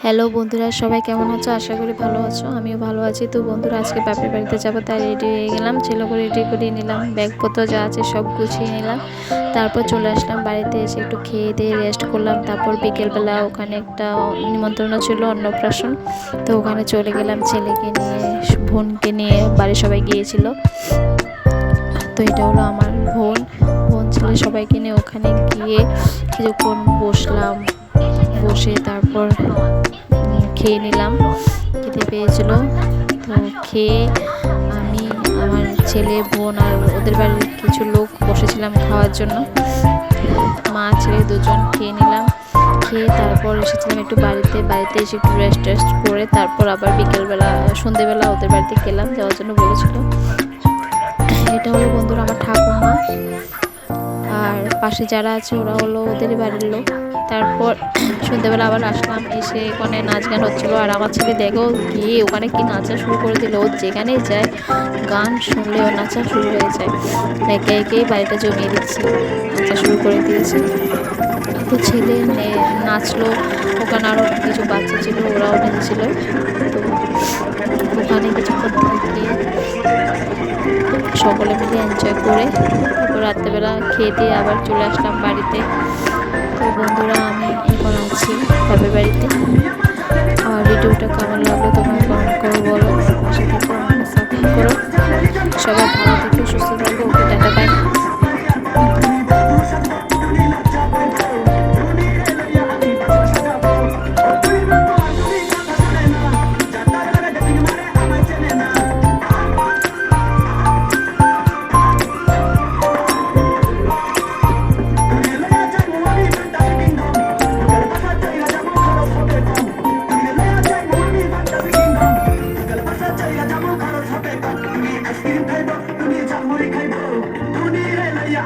Hello বন্ধুরা, সবাই কেমন আছো? আশা করি ভালো আছো। আমিও ভালো আছি। তো বন্ধুরা, আজকে বাপের বাড়িতে যাবো, তাই রেডি হয়ে গেলাম। ছেলেকে রেডি করে নিলাম, ব্যাগপত্র যা আছে সব গুছিয়ে নিলাম। তারপর চলে আসলাম বাড়িতে, এসে একটু খেয়ে দিয়ে রেস্ট করলাম। তারপর বিকেলবেলা ওখানে একটা নিমন্ত্রণ ছিল, অন্নপ্রাশন। তো ওখানে চলে গেলাম ছেলেকে নিয়ে, বোনকে নিয়ে। বাড়ির সবাই গিয়েছিল। তো এটা হলো আমার বোন, ছেলে সবাইকে নিয়ে ওখানে গিয়ে কিছুক্ষণ বসলাম। বসে তারপর খেয়ে নিলাম, খেতে পেয়েছিল। তো খেয়ে আমি, আমার ছেলে, বোন আর ওদের বাড়ির কিছু লোক বসেছিলাম খাওয়ার জন্য। মা ছেলে দুজন খেয়ে নিলাম। খেয়ে তারপর এসেছিলাম একটু বাড়িতে এসে একটু রেস্ট করে তারপর আবার বিকেলবেলা সন্ধেবেলা ওদের বাড়িতে গেলাম, যাওয়ার জন্য বলেছিল। এটা হলো বন্ধুরা আমার ঠাকুমা, আর পাশে যারা আছে ওরা হলো ওদের বাড়ির লোক। তারপর সন্ধ্যেবেলা আবার আসলাম, এসে ওখানে নাচ গান হচ্ছিলো। আর আমার ছেলে দেখো গিয়ে ওখানে কি নাচা শুরু করে দিল। ও যেখানেই যায় গান শুনলে ও নাচা শুরু হয়ে যায়। একে একেই বাড়িটা জমিয়ে দিচ্ছে, নাচা শুরু করে দিয়েছে। তো ছেলে নাচলো, ওখানে আরও কিছু বাচ্চা ছিল, ওরাও নেচেছিল। তো ওখানে কিছুক্ষণ থেকে সকলে মিলে এনজয় করে তারপর রাত্রেবেলা খেয়ে দিয়ে আবার চলে আসলাম বাড়িতে। তো বন্ধুরা, আমি এখন আছি বাপের বাড়িতে। আমার ভিডিওটা কেমন লাগলো তোমরা কমেন্ট করে বলো, পাশে থেকে আমাকে সাপোর্ট করো। সবাই ভালো থেকো, সুস্থ থাকো। ওকে, টাটা, বাই।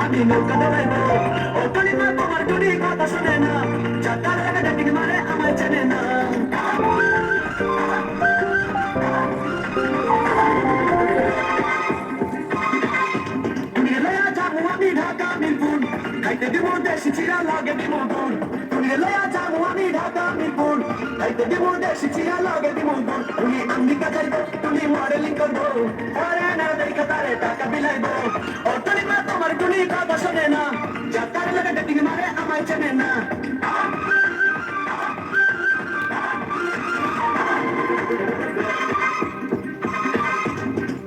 আমি নৌকা দৌড়াইবো, ও টুনিমা তোমার টুনি কথা শুনে না, যাতার লাগে ডাকিং মারে আমায় চেনে না। টুনিরে লয়া যাবো আমি ঢাকা মিরপুর, খাইতে দিব দেশি চিরা লাগে দিব গুড়। টুনিরে লয়া যাবো আমি ঢাকা মিরপুর, খাইতে দিব দেশি চিরা লাগে দিব গুড়। টুনি আমেরিকা যাইবো, টুনি মডেলিং করবো, পরে না দেখা তারে টাকা বিলাইবো। ও টুনিমা তোমার টুনি কথা শোনে না, যাতার লাগে ডাকিং মারে আমায় চেনে না।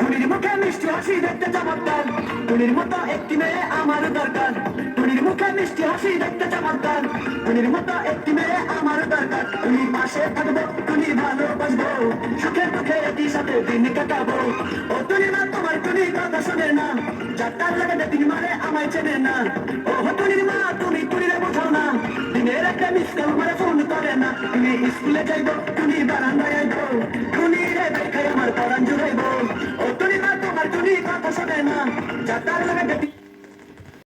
টুনির মুখে মিষ্টি হাসি দেখতে চমৎকার, টুনির মতো একটি মেয়ে আমার দরকার। টুনির মুখে মিষ্টি হাসি দেখতে চমৎকার, টুনির মতো একটি মেয়ে আমার দরকার। টুনি পাশে থাকবো, টুনি ভালোবাসবো, সুখে দুঃখে একই সাথে দিন কাটাবো। ও টুনি মা তোমার টুনি কথা শোনে না, যাত্রার লাগে ডেটিং মারে আমায় চেনে না। ও টুনির মা তুমি টুনিরে বোঝাও না, দিনের একটা মিস কল মারে ফোন করে না। তুমি স্কুলে যাইবো, টুনি বারান্দায় আইবো, টুনিরে দেখাই আমার পরাণ জুড়াইবো। ও টুনি মা তোমার টুনি কথা শোনে না, যাত্রার লাগে